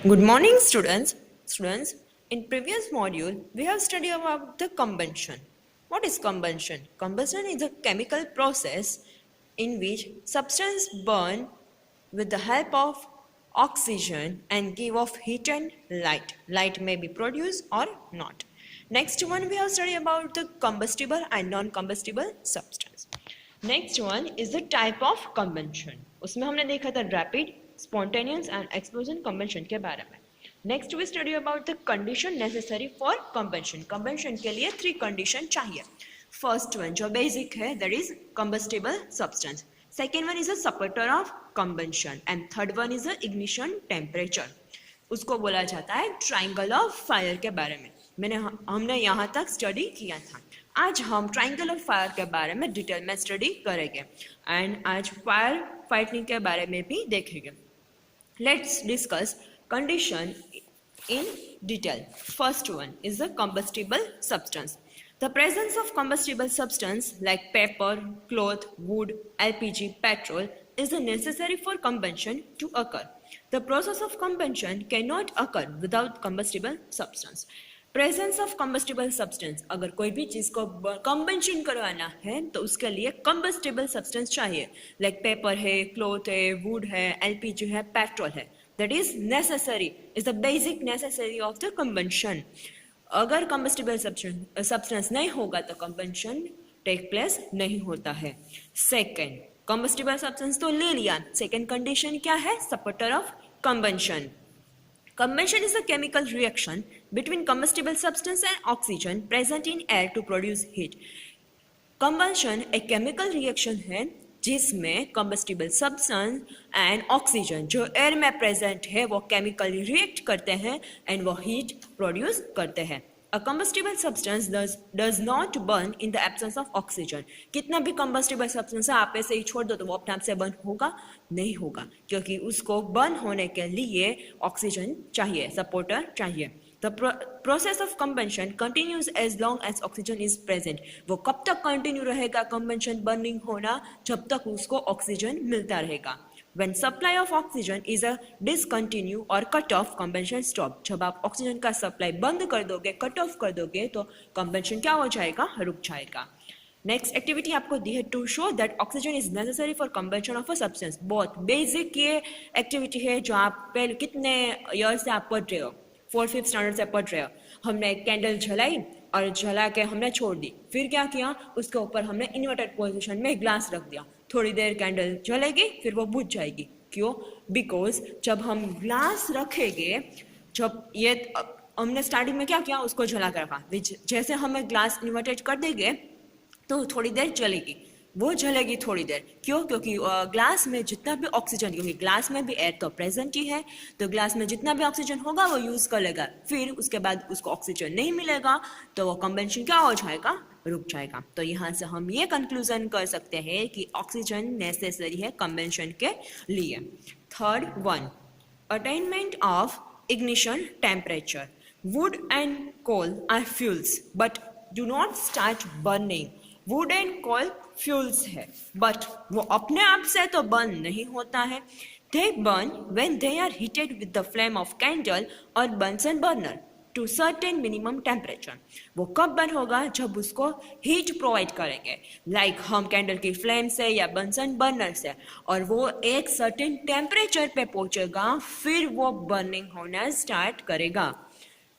Good morning, students. Students, in previous module, we have studied about the combustion. What is combustion? Combustion is a chemical process in which substance burn with the help of oxygen and give off heat and light. Light may be produced or not. Next one, we have studied about the combustible and non-combustible substance. Next one is the type of combustion. उसमें हमने देखा था rapid, spontaneous and explosion combustion के बारे में. Next we study about the condition necessary for combustion. Combustion के लिए 3 condition चाहिए. फर्स्ट वन जो बेसिक है that is combustible substance. Second one is a supporter of combustion and third one is a ignition temperature. उसको बोला जाता है triangle of fire के बारे में. हमने यहाँ तक स्टडी किया था. आज हम ट्राइंगल ऑफ फायर के बारे में डिटेल में स्टडी करेंगे एंड आज फायर फाइटिंग के बारे में भी देखेंगे. Let's discuss condition in detail. First one is the combustible substance. The presence of combustible substance like paper, cloth, wood, LPG, petrol is necessary for combustion to occur. The process of combustion cannot occur without combustible substance. Presence of combustible substance. अगर कोई भी चीज़ को कम्बेंशन करवाना है तो उसके लिए combustible substance चाहिए. लाइक पेपर है, क्लॉथ है, वुड है, एलपीजी है, पेट्रोल है. That is necessary, is the basic necessary of the combustion. अगर कम्बस्टिबल सब्सटेंस नहीं होगा तो कम्बेंशन टेक प्लेस नहीं होता है. सेकेंड, कम्बस्टिबल सब्सटेंस तो ले लिया. सेकेंड कंडीशन क्या है? Supporter of combustion. Combustion is a chemical reaction between combustible substance and oxygen present in air to produce heat. Combustion एक chemical reaction है जिसमें combustible substance and oxygen जो air में present है वो chemically react करते हैं and वो heat produce करते हैं. A combustible substance does not burn in the absence of oxygen. कितना भी combustible substance है आप ऐसे ही छोड़ दो तो वो अपने आप से बर्न होगा? नहीं होगा, क्योंकि उसको बर्न होने के लिए ऑक्सीजन चाहिए, सपोर्टर चाहिए. The process of combustion continues as long as oxygen is present. वो कब तक कंटिन्यू रहेगा combustion burning होना? जब तक उसको ऑक्सीजन मिलता रहेगा. When supply of oxygen is a discontinue or cut off, combustion stop. जब आप ऑक्सीजन का सप्लाई बंद कर दोगे, कट ऑफ कर दोगे तो combustion क्या हो जाएगा? रुक जाएगा. नेक्स्ट एक्टिविटी आपको दी है to show that oxygen is necessary for combustion of a substance. बहुत बेसिक ये एक्टिविटी है जो आप पहले कितने ईयर से आप पढ़ रहे हो, 4th-5th स्टैंडर्ड से पढ़ रहे हो. हमने एक कैंडल जलाई और जला के हमने छोड़ दी. फिर क्या किया? उसके ऊपर हमने इन्वर्टेड पोजिशन में ग्लास रख दिया. थोड़ी देर कैंडल जलेगी फिर वो बुझ जाएगी. क्यों? बिकॉज जब हम ग्लास रखेंगे, जब ये हमने स्टार्टिंग में क्या किया? उसको जला कर रखा. जैसे हमें ग्लास इन्वर्टेड कर देंगे तो थोड़ी देर जलेगी, वो जलेगी थोड़ी देर. क्यों? क्योंकि ग्लास में जितना भी ऑक्सीजन, क्योंकि ग्लास में भी एयर तो प्रेजेंट ही है, तो ग्लास में जितना भी ऑक्सीजन होगा वो यूज़ कर लेगा. फिर उसके बाद उसको ऑक्सीजन नहीं मिलेगा तो वो कम्बशन क्या हो जाएगा? रुक जाएगा. तो यहाँ से हम ये कंक्लूजन कर सकते हैं कि ऑक्सीजन नेसेसरी है कम्बशन के लिए. Third one, attainment of ignition temperature. Wood and coal are fuels but do not start burning. Wood and coal fuels है बट वो अपने आप से तो बर्न नहीं होता है. They burn when they are heated with the flame of candle और Bunsen burner to certain minimum temperature. वो कब बर्न होगा? जब उसको हीट प्रोवाइड करेंगे, लाइक हम कैंडल की फ्लेम से या बंसन बर्नर से, और वो एक सर्टेन टेम्परेचर पे पहुंचेगा फिर वो बर्निंग होना स्टार्ट करेगा.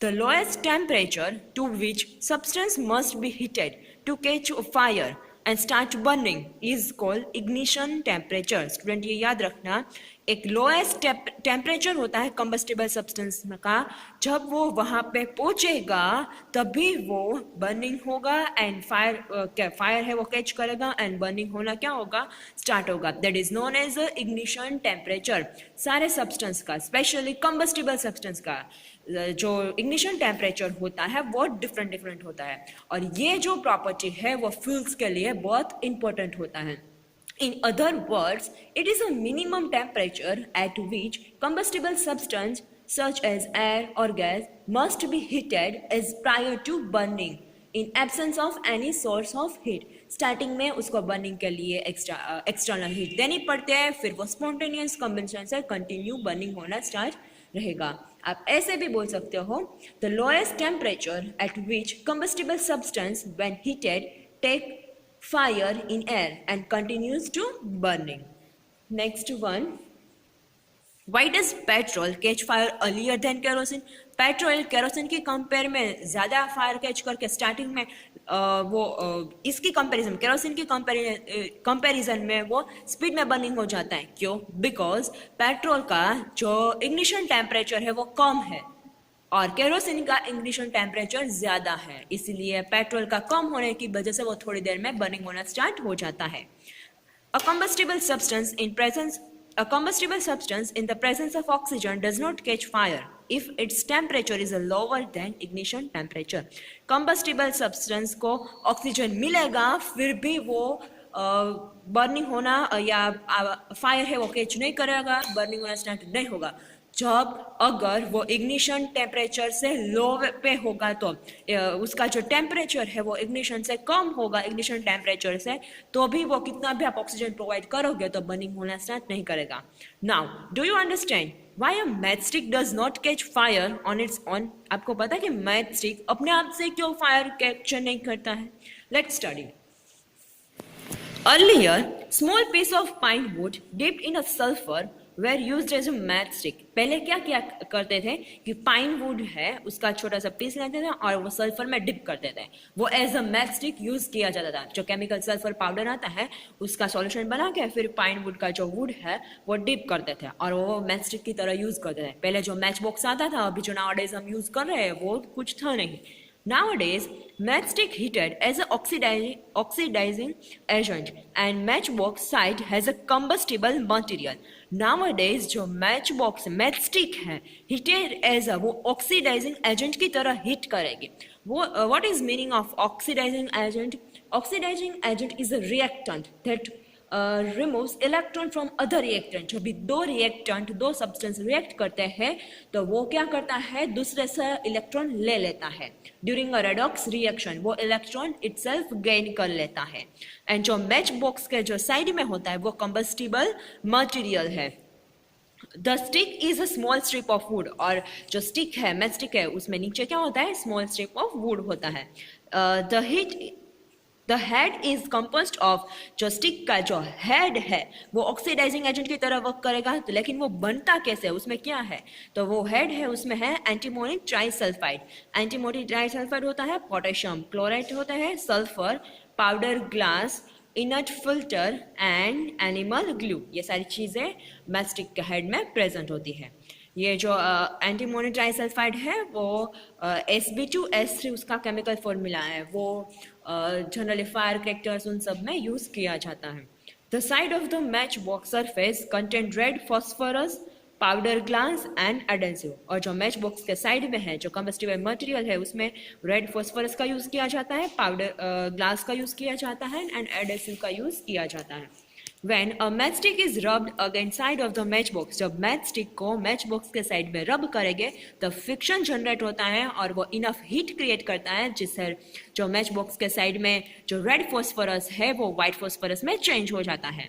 The lowest temperature to which substance must be heated to catch fire and start burning is called ignition temperature. Student ये याद रखना, एक लोएस्ट टेम्परेचर होता है कंबस्टिबल सब्सटेंस का. जब वो वहाँ पे पहुँचेगा तभी वो बर्निंग होगा एंड फायर है वो कैच करेगा एंड बर्निंग होना क्या होगा? स्टार्ट होगा. That is known as ignition temperature. सारे सब्सटेंस का, स्पेशली कंबस्टिबल सब्सटेंस का जो इग्निशन टेम्परेचर होता है वो डिफरेंट होता है. और ये जो प्रॉपर्टी है वो फ्यूल्स के लिए बहुत इंपॉर्टेंट होता है. In other words, it is a minimum temperature at which combustible substance such as air or gas must be heated as prior to burning in absence of any source of heat. Starting में उसको burning के लिए external heat देनी पड़ती है, फिर वो spontaneous combustion से कंटिन्यू बर्निंग होना स्टार्ट रहेगा। आप ऐसे भी बोल सकते हो, the lowest temperature at which combustible substance when heated take fire in air and continues to burning. Next one, why does petrol catch fire earlier than kerosene? Petrol kerosene की compare में ज़्यादा फायर कैच करके starting में इसकी comparison kerosene की comparison में वो speed में बर्निंग हो जाता है। क्यों? बिकॉज पेट्रोल का जो इग्निशन टेम्परेचर है वो कम है और केरोसिन का इग्निशन टेम्परेचर ज़्यादा है, इसलिए पेट्रोल का कम होने की वजह से वो थोड़ी देर में बर्निंग होना स्टार्ट हो जाता है। A combustible substance in presence A combustible substance in the presence of oxygen does not catch fire if its temperature is lower than ignition temperature. Combustible substance को ऑक्सीजन मिलेगा फिर भी वो बर्निंग होना या फायर है वो कैच नहीं करेगा, बर्निंग होना स्टार्ट नहीं होगा। जब अगर वो इग्निशन टेम्परेचर से लो पे होगा तो उसका जो टेम्परेचर है वो इग्निशन से कम होगा, इग्निशन टेम्परेचर से, तो भी वो कितना भी आप ऑक्सीजन प्रोवाइड करोगे तो बर्निंग होना स्टार्ट नहीं करेगा। Now do you understand why a matchstick does not catch fire on it's on? आपको पता है कि मैचस्टिक अपने आप से क्यों फायर कैप्चर नहीं करता है? Let's study. Earlier, small piece of pine wood dipped in a sulfur were used as a matchstick. पहले क्या क्या करते थे कि पाइन वुड है उसका छोटा सा पीस लेते थे और वो सल्फर में डिप करते थे, वो एज अ मैचस्टिक यूज किया जाता था। जो केमिकल सल्फर पाउडर आता है उसका सॉल्यूशन बना के फिर पाइन वुड का जो वुड है वो डिप करते थे और वो मैचस्टिक की तरह यूज करते थे। पहले जो मैच बॉक्स आता था, अभी जो नाउअडेज हम यूज कर रहे हैं वो कुछ था नहीं। Nowadays, matchstick heated as an oxidizing agent and matchbox side has a combustible material. Nowadays जो matchstick है heated as a वो oxidizing agent की तरह heat करेगी। वो what is meaning of oxidizing agent? Oxidizing agent is a reactant that removes electron from other reactant. जब भी दो सब्सटेंस रिएक्ट करते हैं तो वो क्या करता है, दूसरे से इलेक्ट्रॉन ले लेता है। ड्यूरिंग अ रेडॉक्स रिएक्शन वो इलेक्ट्रॉन इटसेल्फ गेन कर लेता है। एंड जो मैच बॉक्स के जो साइड में होता है वो कंबस्टिबल मटेरियल है। The stick is a small strip of would, और जो स्टिक है मैच स्टिक है उसमें नीचे क्या होता है, स्मॉल स्ट्रिप ऑफ वुड होता है। The head is composed of, जो स्टिक का जो हेड है वो ऑक्सीडाइजिंग एजेंट की तरह वर्क करेगा, तो लेकिन वो बनता कैसे है, उसमें क्या है, तो वो हेड है उसमें है एंटीमोनी ट्राइसल्फाइड। एंटीमोनी ट्राइसल्फाइड होता है पोटेशियम क्लोराइड होता है, sulphur, powder glass, inert filter and animal glue, ये सारी चीज़ें मैस्टिक के हेड में प्रेजेंट होती है। ये जो एंटीमोनी ट्राइसल्फाइड है वो Sb2S3 उसका केमिकल फॉर्मूला है, वो जनरली फायर क्रैकर्स उन सब में यूज किया जाता है। The side of the match box surface contain red phosphorus, powder glass and adhesive, और जो मैच बॉक्स के साइड में है जो कंबस्टिबल मटेरियल है उसमें रेड फॉस्फोरस का यूज किया जाता है, पाउडर ग्लास का यूज किया जाता है एंड एडेसिव का यूज किया जाता है। When a matchstick is rubbed against side of the matchbox, जब matchstick को matchbox के साइड में रब करेंगे तो फ्रिक्शन जनरेट होता है और वो इनफ हीट क्रिएट करता है जिससे जो matchbox के साइड में जो रेड फॉस्फोरस है वो व्हाइट फॉस्फोरस में चेंज हो जाता है।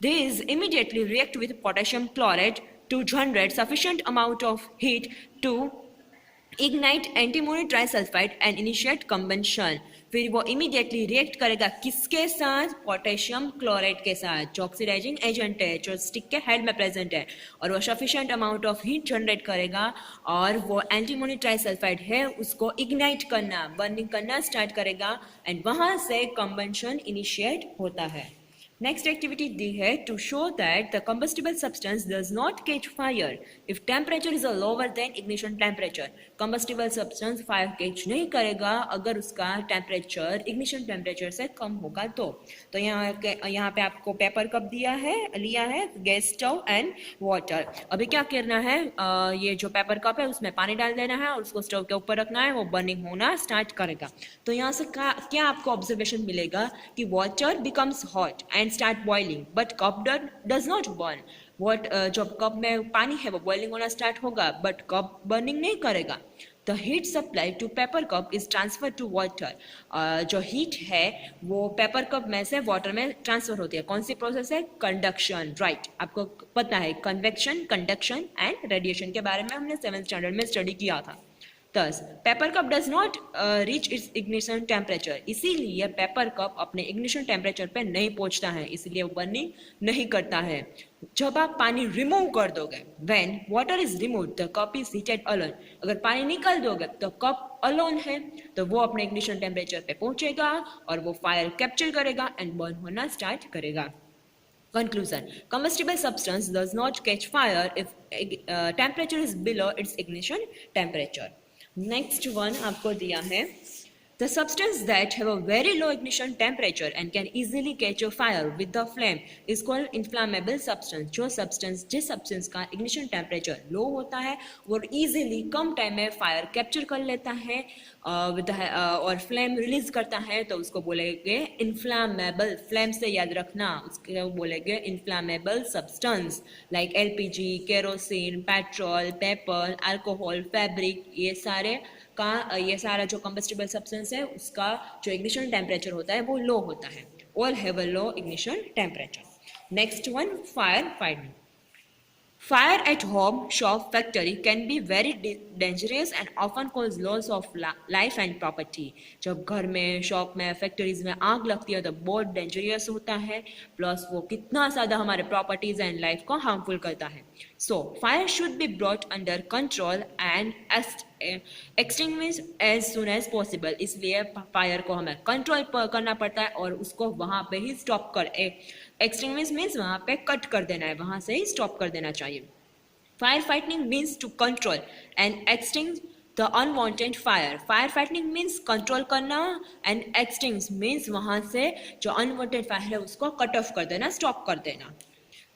These immediately react with potassium chloride to generate sufficient amount of heat to ignite antimony trisulfide and initiate combustion। फिर वो इमीडिएटली रिएक्ट करेगा किसके साथ, पोटेशियम क्लोराइड के साथ, जो ऑक्सीडाइजिंग एजेंट है जो स्टिक के हेड में प्रेजेंट है, और वो sufficient amount of heat generate करेगा और वो एंटीमोनी ट्राइसल्फाइड है उसको इग्नाइट करना, बर्निंग करना स्टार्ट करेगा एंड वहाँ से कंबंशन इनिशिएट होता है। नेक्स्ट एक्टिविटी दी है to show that the combustible substance does not catch fire if temperature is lower than ignition temperature. Combustible substance fire catch नहीं करेगा अगर उसका टेम्परेचर इग्निशन टेम्परेचर से कम होगा तो यहाँ पे आपको पेपर कप लिया है, गैस स्टोव एंड वाटर। अभी क्या करना है, ये जो पेपर कप है उसमें पानी डाल देना है और उसको स्टोव के ऊपर रखना है, वो बर्निंग होना स्टार्ट करेगा। तो यहाँ से क्या आपको ऑब्जर्वेशन मिलेगा कि water becomes hot and start boiling but cup does not burn। जब कप में पानी है वो बॉइलिंग होना स्टार्ट होगा बट कप बर्निंग नहीं करेगा। The heat supply to paper cup is transfer to water. जो हीट है वो पेपर कप में से वाटर में ट्रांसफर होती है. कौन सी प्रोसेस है? कंडक्शन. राइट, आपको पता है कन्वेक्शन, कंडक्शन एंड रेडिएशन के बारे में हमने 7th स्टैंडर्ड में स्टडी किया था. Thus, paper cup does not reach its ignition temperature. इसीलिए पेपर कप अपने इग्निशन टेम्परेचर पे नहीं पहुंचता है, इसलिए वो बर्निंग नहीं करता है. जब आप पानी रिमूव कर दोगे, when water is removed, the cup is heated alone. अगर पानी निकाल दोगे तो कप अलोन है, तो वो अपने इग्निशन टेम्परेचर पे पहुंचेगा और वो फायर कैप्चर करेगा एंड बर्न होना स्टार्ट करेगा. Conclusion: combustible substance does not catch fire if temperature is below its ignition temperature. Next one आपको दिया है, the substance that have a very low ignition temperature and can easily catch a fire with the flame is called inflammable substance. जिस substance का ignition temperature low होता है वो easily come time में fire capture कर लेता है और फ्लेम रिलीज करता है, तो उसको बोलेंगे इन्फ्लामेबल. फ्लेम से याद रखना, उसको बोलेंगे inflammable substance like LPG, kerosene, petrol, paper, alcohol, fabric. ये सारा जो कंबस्टिबल सब्सटेंस है उसका जो इग्निशन टेम्परेचर होता है वो लो होता है. All have a low ignition temperature. Next one, fire fighting. Fire at home, shop, factory can be very dangerous and often cause loss of life and property. जब घर में, शॉप में, फैक्ट्रीज में आग लगती है तो बहुत डेंजरियस होता है, प्लस वो कितना ज़्यादा हमारे प्रॉपर्टीज एंड लाइफ को हार्मफुल करता है. So fire should be brought under control and extinguish as soon as possible. इसलिए फायर को हमें कंट्रोल करना पड़ता है और उसको वहाँ पे ही स्टॉप कर, एक्सटिंग्विश मीन्स वहाँ पे कट कर देना है, वहाँ से ही स्टॉप कर देना चाहिए. Fire fighting means to control and extinguish the unwanted fire. Fire fighting means control करना एंड एक्सटिंग मीन्स वहाँ से जो अनवांटेड फायर है उसको कट ऑफ कर देना, स्टॉप कर देना.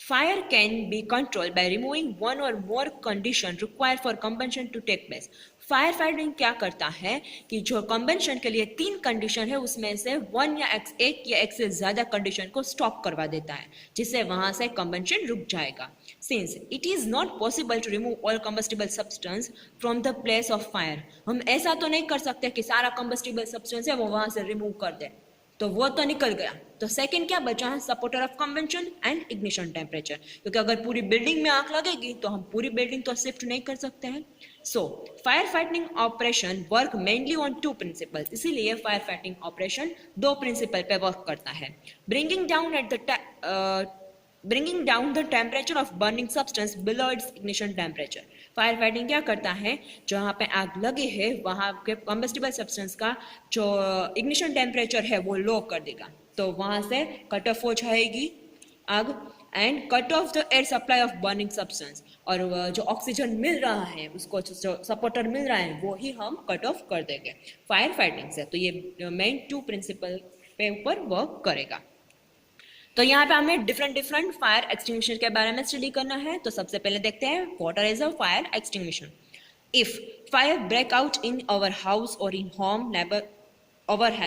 Fire can be controlled by removing one or more conditions required for combustion to take place. Fire fighting क्या करता है कि जो कंबेंशन के लिए 3 कंडीशन है उसमें से एक या एक से ज़्यादा कंडीशन को स्टॉप करवा देता है, जिससे वहाँ से कंबेंशन रुक जाएगा. Since it is not possible to remove all combustible substance from the place of fire. हम ऐसा तो नहीं कर सकते कि सारा कंबस्टिबल सब्सटेंस है वो वहाँ से रिमूव कर दे, तो वो तो निकल गया. तो सेकंड क्या बचा है? Supporter of convention and ignition temperature. क्योंकि अगर पूरी बिल्डिंग में आग लगेगी तो हम पूरी बिल्डिंग तो शिफ्ट नहीं कर सकते हैं. So fire fighting operation work mainly on 2 principles. इसीलिए फायर फाइटिंग ऑपरेशन 2 प्रिंसिपल पे वर्क करता है. Bringing down the temperature of burning substance below its ignition temperature. Fire fighting क्या करता है? जहाँ पे आग लगी है वहाँ के कंबस्टिबल सब्सटेंस का जो इग्निशन टेम्परेचर है वो लो कर देगा, तो वहाँ से कट ऑफ हो जाएगी आग and cut off the air supply of burning substance. और जो ऑक्सीजन मिल रहा है उसको जो सपोर्टर मिल रहा है वो ही हम कट ऑफ कर देंगे फायर फाइटिंग से. तो ये मेन 2 प्रिंसिपल पे ऊपर वर्क करेगा. तो यहाँ पे हमें डिफरेंट फायर एक्सटिंग्विशर के बारे में स्टडी करना है. तो सबसे पहले देखते हैं what is a fire extinguisher. If fire break out in our house और in home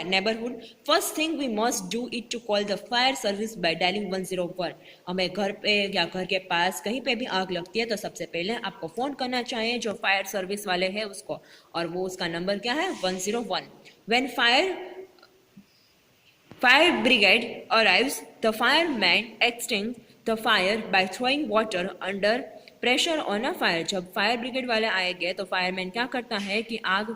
neighborhood, first thing we must do is to call the fire service by dialing 101. हमें घर पे या घर के पास कहीं पे भी आग लगती है तो सबसे पहले आपको फ़ोन करना चाहिए जो फायर सर्विस वाले हैं उसको, और वो उसका नंबर क्या है? 101. When fire brigade arrives, the firemen extinguish the fire by throwing water under pressure on a fire. जब फायर ब्रिगेड वाले आएंगे तो फायरमैन क्या करता है कि आग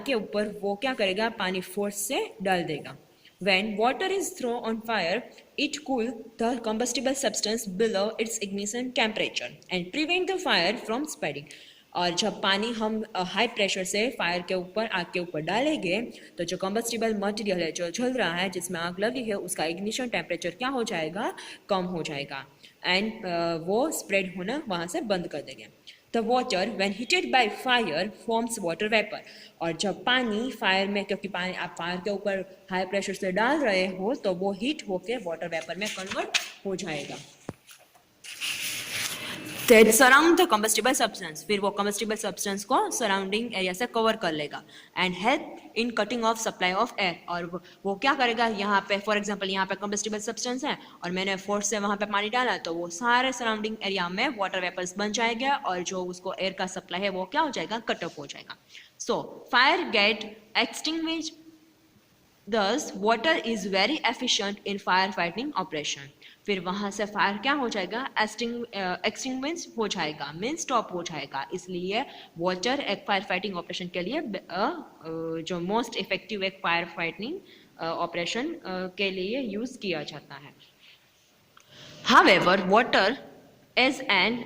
के ऊपर वो क्या करेगा? पानी फोर्स से डाल देगा. When water is thrown on fire, it cools the combustible substance below its ignition temperature and prevent the fire from spreading. और जब पानी हम हाई प्रेशर से फायर के ऊपर, आग के ऊपर डालेंगे तो जो कंबस्टिबल मटेरियल है जो जल रहा है जिसमें आग लगी है उसका इग्निशन टेम्परेचर क्या हो जाएगा? कम हो जाएगा एंड वो स्प्रेड होना वहाँ से बंद कर देंगे. The water when heated by fire forms water vapour. और जब पानी फायर में, क्योंकि पानी आप फायर के ऊपर हाई प्रेशर से डाल रहे हो तो वो हीट होकर वाटर वेपर में कन्वर्ट हो जाएगा. that surround the combustible substance, फिर वो combustible substance को surrounding area से cover कर लेगा and help in cutting off supply of air, और वो क्या करेगा, यहाँ पे for example यहाँ पे combustible substance है और मैंने force से वहाँ पे पानी डाला तो वो सारे surrounding area में water vapors बन जाएगा और जो उसको air का supply है वो क्या हो जाएगा, cut off हो जाएगा. So fire get extinguished, thus water is very efficient in firefighting operation. फिर वहाँ से फायर क्या हो जाएगा, एक्सटिंग्विश हो जाएगा, मीन स्टॉप हो जाएगा. इसलिए वाटर एक फायर फाइटिंग ऑपरेशन के लिए जो मोस्ट इफेक्टिव एक फायर फाइटिंग ऑपरेशन के लिए यूज किया जाता है. However, water as an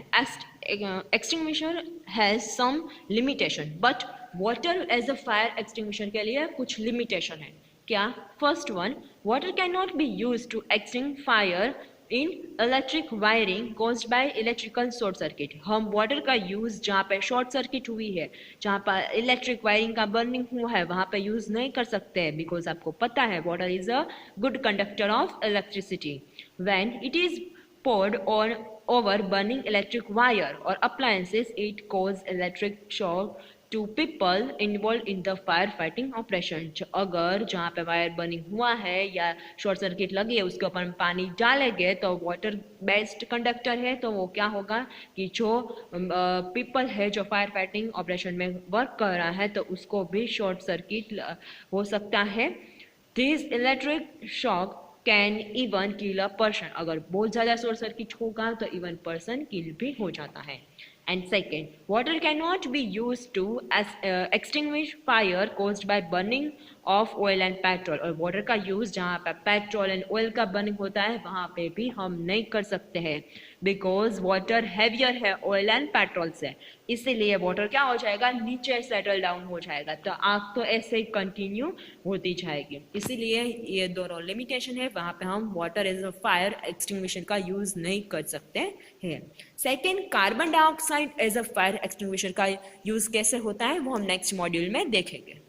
extinguisher has some limitation, but water as a fire extinguisher के लिए कुछ limitation है. क्या? First one, water cannot be used to extinguish fire in electric wiring caused by electrical short circuit. हम water का use जहाँ पे short circuit हुई है, जहाँ पर electric wiring का burning हुआ है, वहाँ पे use नहीं कर सकते हैं, because आपको पता है water is a good conductor of electricity. When it is poured on over burning electric wire or appliances, it causes electric shock to people involved in the fire fighting operation. अगर जहाँ पे wire burning हुआ है या short circuit लगी है उसके ऊपर पानी डालेंगे तो वाटर बेस्ड कंडक्टर है, तो वो क्या होगा कि जो पीपल है जो फायर फाइटिंग ऑपरेशन में वर्क कर रहा है तो उसको भी शॉर्ट सर्किट हो सकता है. This electric shock can even kill a person. अगर बहुत ज़्यादा शॉर्ट सर्किट होगा तो इवन पर्सन किल भी हो जाता है. And second, water cannot be used to extinguish fire caused by burning of oil and petrol. और water का use जहाँ पे पेट्रोल एंड ऑयल का बर्निंग होता है वहाँ पे भी हम नहीं कर सकते हैं, बिकॉज वाटर हैवियर है ऑयल एंड पेट्रोल से. इसीलिए वाटर क्या हो जाएगा, नीचे सेटल डाउन हो जाएगा, तो आग तो ऐसे ही कंटिन्यू होती जाएगी. इसीलिए ये दोनों लिमिटेशन है, वहाँ पे हम water as a fire extinguisher का यूज नहीं कर सकते हैं. Second, carbon dioxide as a fire extinguisher का यूज कैसे होता है वो हम नेक्स्ट मॉड्यूल में देखेंगे.